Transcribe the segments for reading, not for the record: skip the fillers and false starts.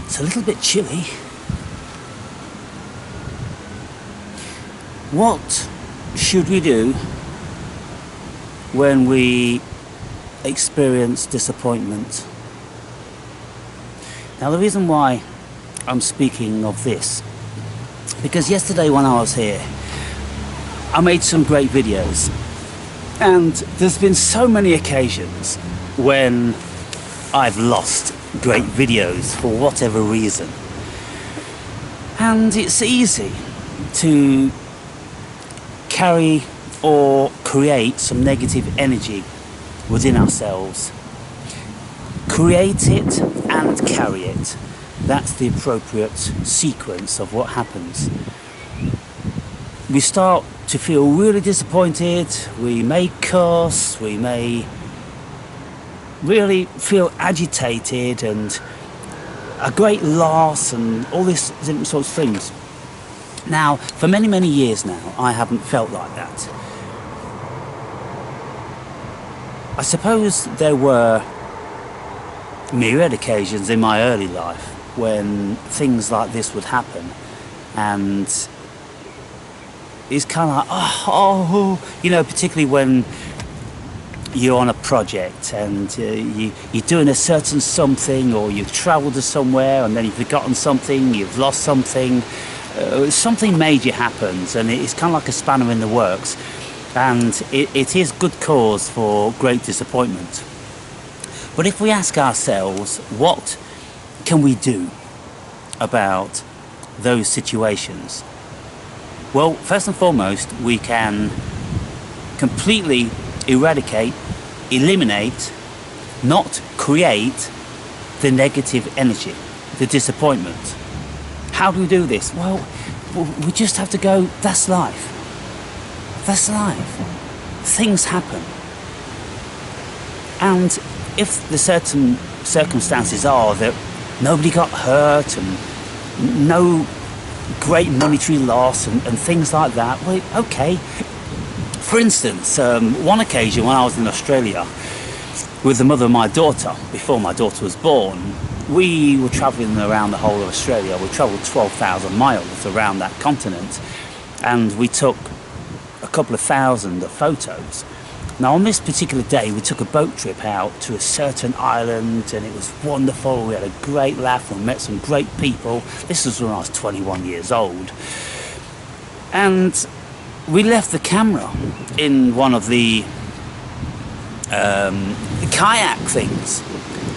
It's a little bit chilly. What should we do when we experience disappointment? Now, the reason why I'm speaking of this, because yesterday when I was here, I made some great videos, and there's been so many occasions when I've lost great videos for whatever reason, and it's easy to carry or create some negative energy within ourselves. Create it and carry it. That's the appropriate sequence of what happens. We start to feel really disappointed, we may curse, we may really feel agitated and a great loss and all these different sorts of things. Now, for many, many years now, I haven't felt like that. I suppose there were myriad occasions in my early life when things like this would happen, and it's kind of like, you know, particularly when you're on a project and you're doing a certain something, or you've travelled to somewhere and then you've forgotten something, you've lost something, something major happens, and it's kind of like a spanner in the works, and it is good cause for great disappointment. But if we ask ourselves, what can we do about those situations? Well, first and foremost, we can completely eradicate, eliminate, not create the negative energy, the disappointment. How do we do this? Well, we just have to go, that's life. That's life. Things happen. And if the certain circumstances are that nobody got hurt and no great monetary loss and things like that, well, okay. For instance, one occasion when I was in Australia with the mother of my daughter, before my daughter was born, we were travelling around the whole of Australia. We travelled 12,000 miles around that continent, and we took a couple of thousand of photos. Now, on this particular day, we took a boat trip out to a certain island, and it was wonderful. We had a great laugh and met some great people. This was when I was 21 years old. And we left the camera in one of the kayak things.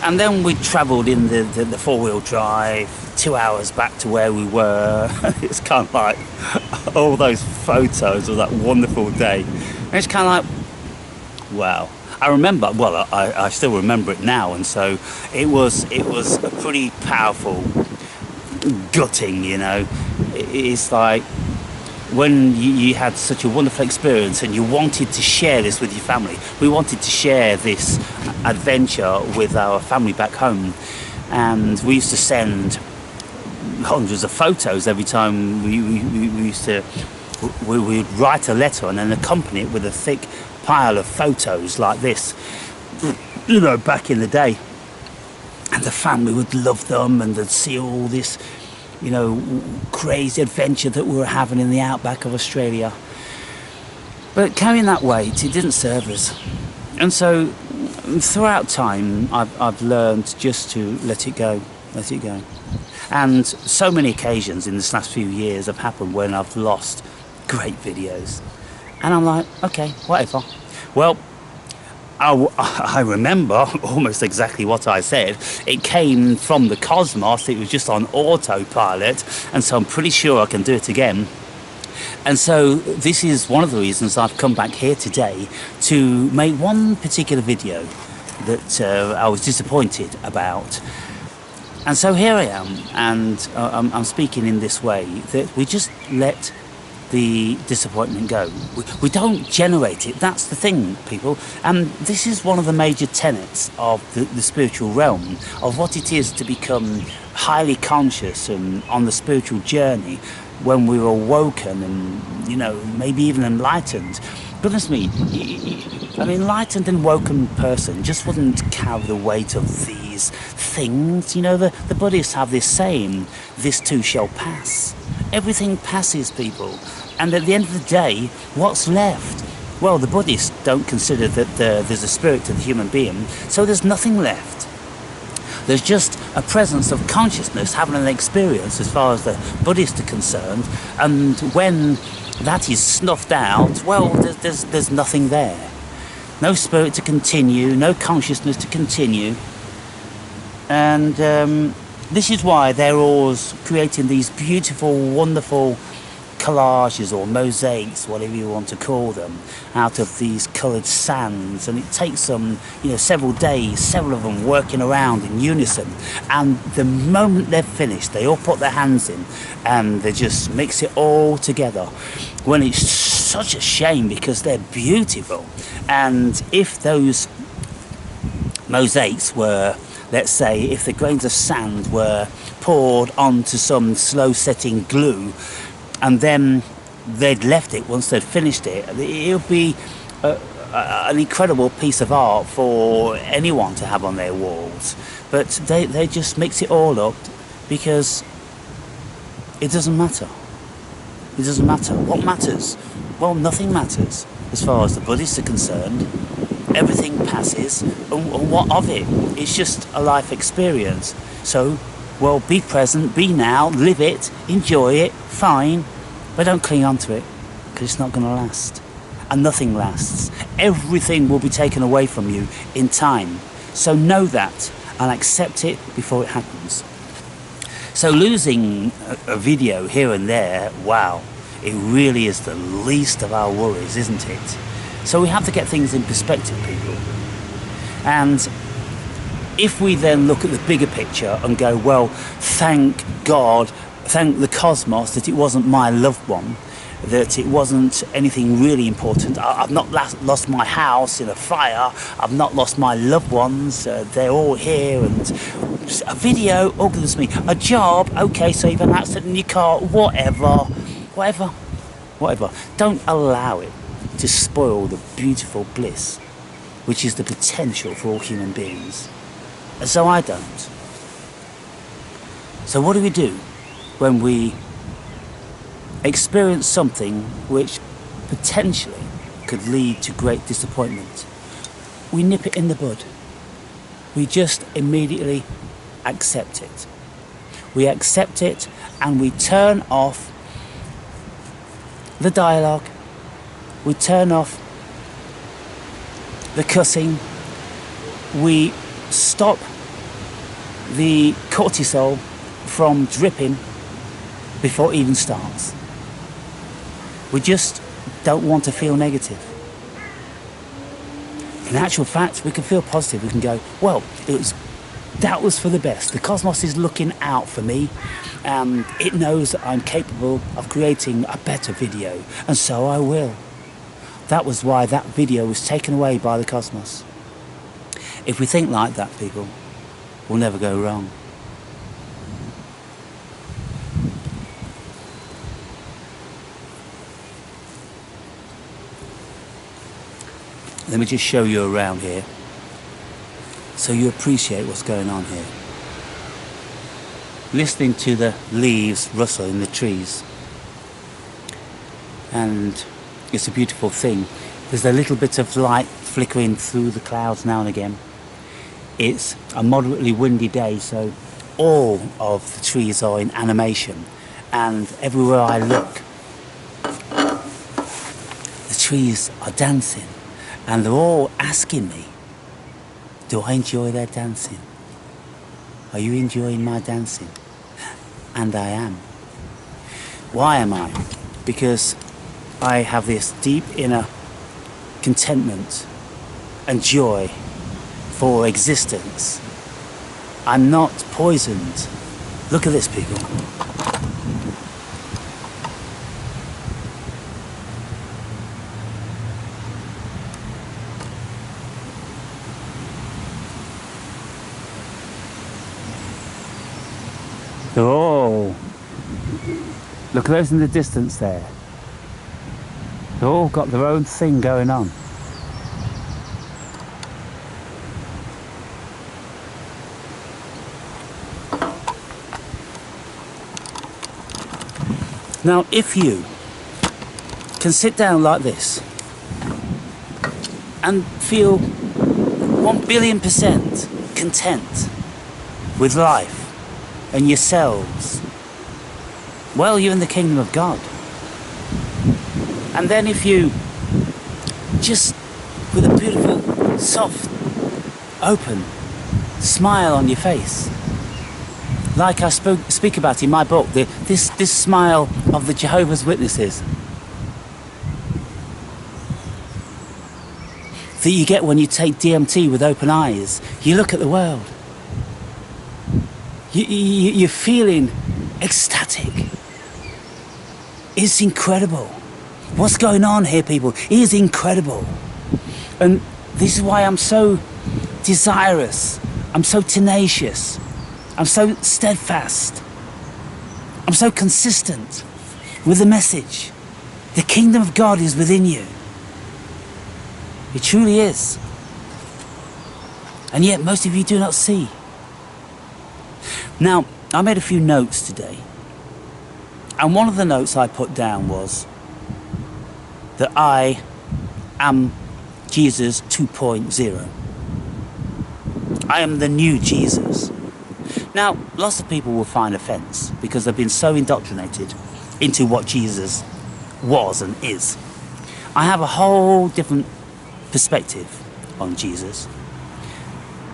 And then we travelled in the four-wheel drive, 2 hours back to where we were. It's kind of like all those photos of that wonderful day. And it's kind of like, wow. I remember, well, I still remember it now, and so it was a pretty powerful gutting, you know. It's like when you had such a wonderful experience and you wanted to share this with your family. We wanted to share this adventure with our family back home, and we used to send hundreds of photos every time we would write a letter and then accompany it with a thick pile of photos like this, you know, back in the day. And the family would love them, and they'd see all this, you know, crazy adventure that we were having in the outback of Australia. But carrying that weight, it didn't serve us. And so throughout time, I've learned just to let it go. And so many occasions in this last few years have happened when I've lost great videos. And I'm like, okay, whatever. Well, I remember almost exactly what I said. It came from the cosmos. It was just on autopilot. And so I'm pretty sure I can do it again. And so this is one of the reasons I've come back here today to make one particular video that I was disappointed about. And so here I am, and I'm speaking in this way, that we just let the disappointment go. We don't generate it. That's the thing, people. And this is one of the major tenets of the spiritual realm, of what it is to become highly conscious and on the spiritual journey when we're awoken and, you know, maybe even enlightened. Goodness me, an enlightened and woken person just wouldn't carry the weight of these these things. You know, the Buddhists have this saying, this too shall pass. Everything passes, people. And at the end of the day, what's left? Well, the Buddhists don't consider that there's a spirit to the human being, so there's nothing left. There's just a presence of consciousness having an experience as far as the Buddhists are concerned, and when that is snuffed out, well, there's nothing there. No spirit to continue, no consciousness to continue. And this is why they're always creating these beautiful, wonderful collages or mosaics, whatever you want to call them, out of these coloured sands, and it takes them, you know, several days, several of them working around in unison, and the moment they're finished they all put their hands in and they just mix it all together, when it's such a shame because they're beautiful. And if those mosaics were, let's say, if the grains of sand were poured onto some slow setting glue and then they'd left it once they'd finished it, it would be an incredible piece of art for anyone to have on their walls. But they just mix it all up because it doesn't matter. It doesn't matter. What matters? Well, nothing matters as far as the Buddhists are concerned. Everything passes, and what of it? It's just a life experience. So, well, be present, be now, live it, enjoy it, fine, but don't cling on to it, because it's not going to last. And nothing lasts. Everything will be taken away from you in time. So know that, and accept it before it happens. So losing a video here and there, wow, it really is the least of our worries, isn't it? So we have to get things in perspective, people. And if we then look at the bigger picture and go, well, thank God, thank the cosmos that it wasn't my loved one, that it wasn't anything really important. I've not lost my house in a fire. I've not lost my loved ones. They're all here. And a video, oh goodness me, a job, okay, so you've had an accident in your car, whatever. Don't allow it to spoil the beautiful bliss, which is the potential for all human beings. And so I don't. So what do we do when we experience something which potentially could lead to great disappointment? We nip it in the bud. We just immediately accept it. We accept it and we turn off the dialogue. We turn off the cussing. We stop the cortisol from dripping before it even starts. We just don't want to feel negative. In actual fact, we can feel positive. We can go, well, that was for the best. The cosmos is looking out for me. It knows that I'm capable of creating a better video, and so I will. That was why that video was taken away by the cosmos. If we think like that, people, we'll never go wrong. Let me just show you around here so you appreciate what's going on here. Listening to the leaves rustle in the trees, and it's a beautiful thing. There's a little bit of light flickering through the clouds now and again. It's a moderately windy day, so all of the trees are in animation, and everywhere I look the trees are dancing, and they're all asking me, do I enjoy their dancing? Are you enjoying my dancing? And I am. Why am I? Because I have this deep inner contentment and joy for existence. I'm not poisoned. Look at this, people. Oh, look at those in the distance there. They've all got their own thing going on. Now, if you can sit down like this and feel 1,000,000,000% content with life and yourselves, well, you're in the kingdom of God. And then if you just, with a beautiful, soft, open smile on your face, like I speak about in my book, this smile of the Jehovah's Witnesses that you get when you take DMT with open eyes. You look at the world. You're feeling ecstatic. It's incredible. What's going on here, people? It is incredible. And this is why I'm so desirous. I'm so tenacious. I'm so steadfast. I'm so consistent with the message. The kingdom of God is within you. It truly is. And yet most of you do not see. Now, I made a few notes today. And one of the notes I put down was that I am Jesus 2.0. I am the new Jesus. Now, lots of people will find offence because they've been so indoctrinated into what Jesus was and is. I have a whole different perspective on Jesus.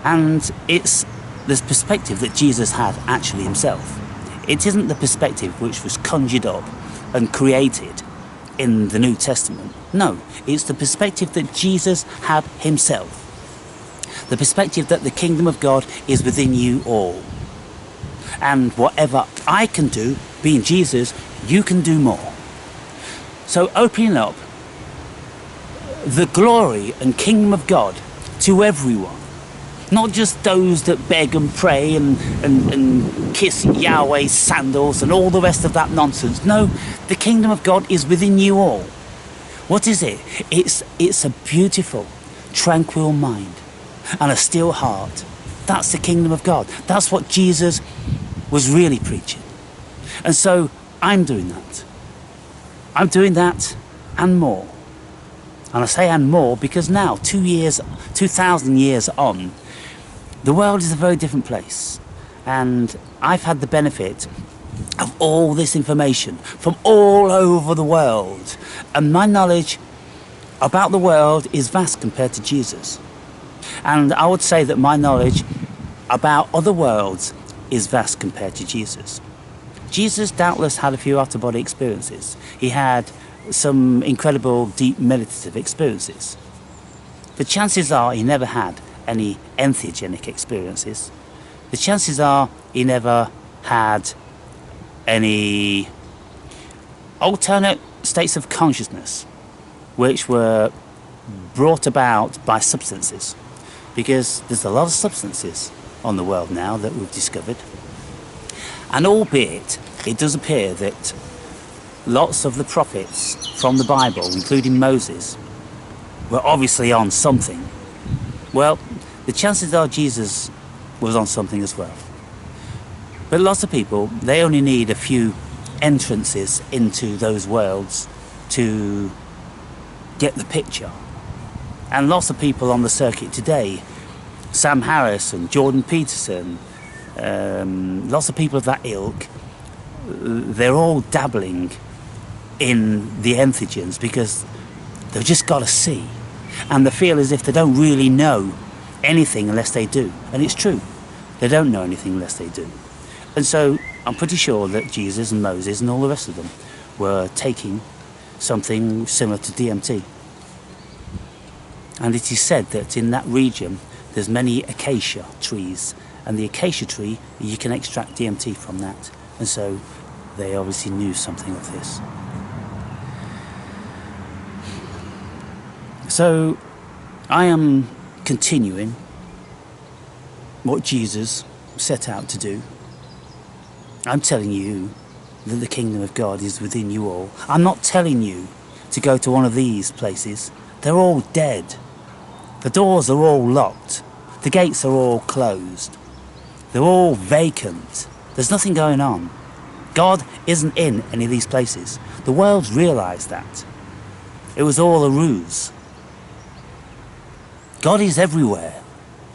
And it's this perspective that Jesus had actually himself. It isn't the perspective which was conjured up and created in the New Testament. No, it's the perspective that Jesus had himself. The perspective that the kingdom of God is within you all. And whatever I can do, being Jesus, you can do more. So opening up the glory and kingdom of God to everyone. Not just those that beg and pray and kiss Yahweh's sandals and all the rest of that nonsense. No, the kingdom of God is within you all. What is it? It's a beautiful, tranquil mind and a still heart. That's the kingdom of God. That's what Jesus was really preaching. And so I'm doing that. I'm doing that and more. And I say and more because now, 2,000 years on, the world is a very different place. And I've had the benefit of all this information from all over the world. And my knowledge about the world is vast compared to Jesus. And I would say that my knowledge about other worlds is vast compared to Jesus. Jesus doubtless had a few out-of-body experiences. He had some incredible deep meditative experiences. The chances are he never had any entheogenic experiences. The chances are he never had any alternate states of consciousness which were brought about by substances, because there's a lot of substances on the world now that we've discovered. And albeit it does appear that lots of the prophets from the Bible, including Moses, were obviously on something, well, the chances are Jesus was on something as well. But lots of people, they only need a few entrances into those worlds to get the picture. And lots of people on the circuit today, Sam Harris and Jordan Peterson, lots of people of that ilk, they're all dabbling in the entheogens because they've just got to see. And they feel as if they don't really know anything unless they do. And it's true. They don't know anything unless they do. And so I'm pretty sure that Jesus and Moses and all the rest of them were taking something similar to DMT. And it is said that in that region there's many acacia trees, and the acacia tree, you can extract DMT from that. And so they obviously knew something of this. So I am continuing what Jesus set out to do. I'm telling you that the kingdom of God is within you all. I'm not telling you to go to one of these places. They're all dead. The doors are all locked. The gates are all closed. They're all vacant. There's nothing going on. God isn't in any of these places. The world's realised that. It was all a ruse. God is everywhere.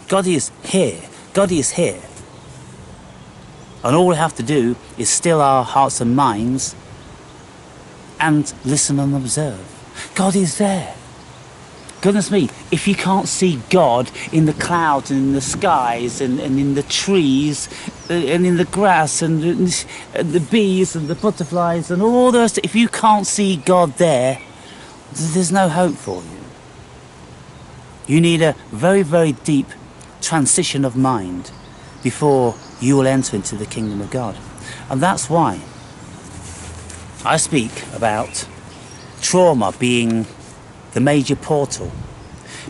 God is here. God is here. And all we have to do is still our hearts and minds and listen and observe. God is there. Goodness me, if you can't see God in the clouds and in the skies and in the trees and in the grass and the bees and the butterflies and all the rest, if you can't see God there, there's no hope for you. You need a very, very deep transition of mind before you will enter into the kingdom of God. And that's why I speak about trauma being the major portal,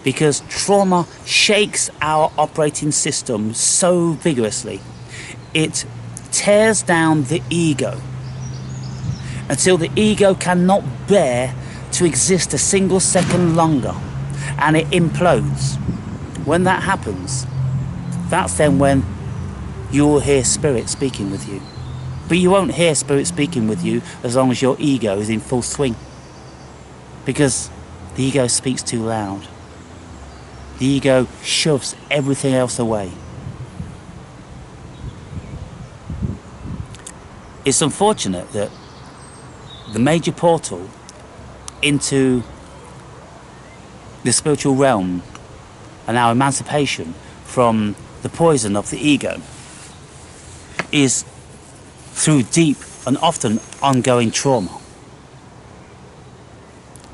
because trauma shakes our operating system so vigorously. It tears down the ego until the ego cannot bear to exist a single second longer, and it implodes. When that happens, that's then when you will hear Spirit speaking with you. But you won't hear Spirit speaking with you as long as your ego is in full swing, because the ego speaks too loud. The ego shoves everything else away. It's unfortunate that the major portal into the spiritual realm and our emancipation from the poison of the ego is through deep and often ongoing trauma.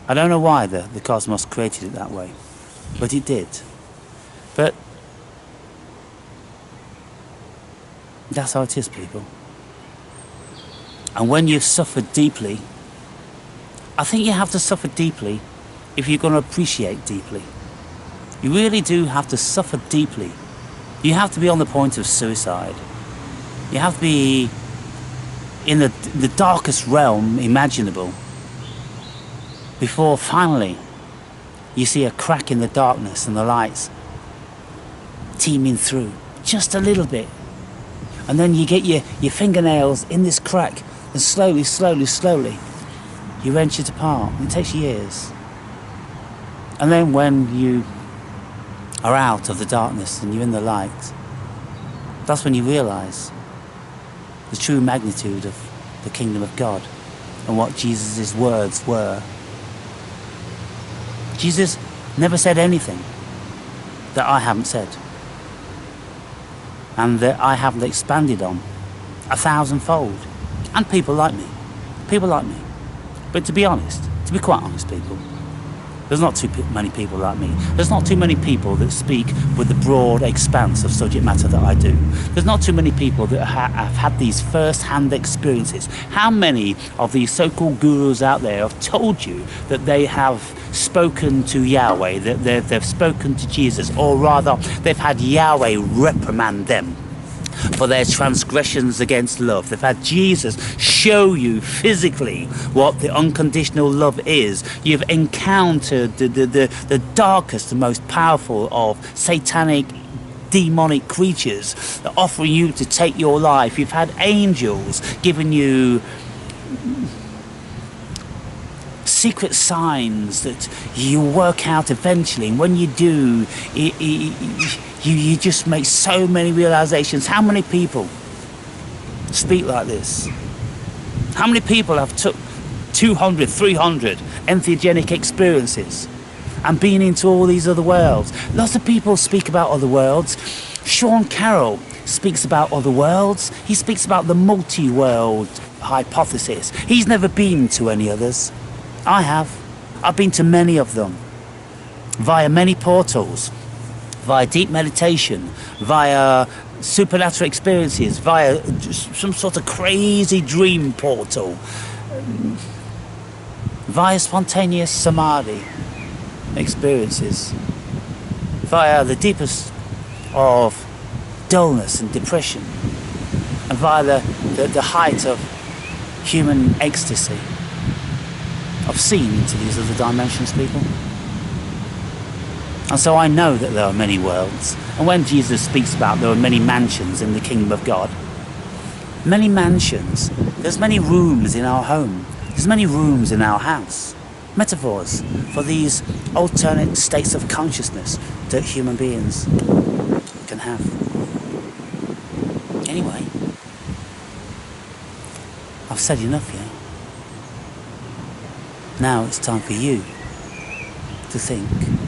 I don't know why the cosmos created it that way, but it did. But that's how it is, people. And when you've suffered deeply, I think you have to suffer deeply if you're going to appreciate deeply. You really do have to suffer deeply. You have to be on the point of suicide. You have to be in the darkest realm imaginable before finally you see a crack in the darkness and the lights teeming through just a little bit, and then you get your fingernails in this crack, and slowly you wrench it apart. It takes years, and then when you are out of the darkness and you're in the light, that's when you realise the true magnitude of the kingdom of God and what Jesus' words were. Jesus never said anything that I haven't said and that I haven't expanded on 1,000-fold. And people like me. But to be honest, to be quite honest, people, there's not too many people like me. There's not too many people that speak with the broad expanse of subject matter that I do. There's not too many people that have had these first-hand experiences. How many of these so-called gurus out there have told you that they have spoken to Yahweh, that they've spoken to Jesus, or rather, they've had Yahweh reprimand them for their transgressions against love? They've had Jesus show you physically what the unconditional love is. You've encountered the darkest and most powerful of satanic, demonic creatures offering you to take your life. You've had angels giving you secret signs that you work out eventually, and when you do, you just make so many realizations. How many people speak like this? How many people have took 200, 300 entheogenic experiences and been into all these other worlds? Lots of people speak about other worlds. Sean Carroll speaks about other worlds. He speaks about the multi-world hypothesis. He's never been to any others. I have. I've been to many of them via many portals, via deep meditation, via supernatural experiences, via some sort of crazy dream portal, via spontaneous samadhi experiences, via the deepest of dullness and depression, and via the height of human ecstasy. I've seen into these other dimensions, people. And so I know that there are many worlds. And when Jesus speaks about there are many mansions in the kingdom of God, many mansions, there's many rooms in our home, there's many rooms in our house. Metaphors for these alternate states of consciousness that human beings can have. Anyway, I've said enough here. Now it's time for you to think.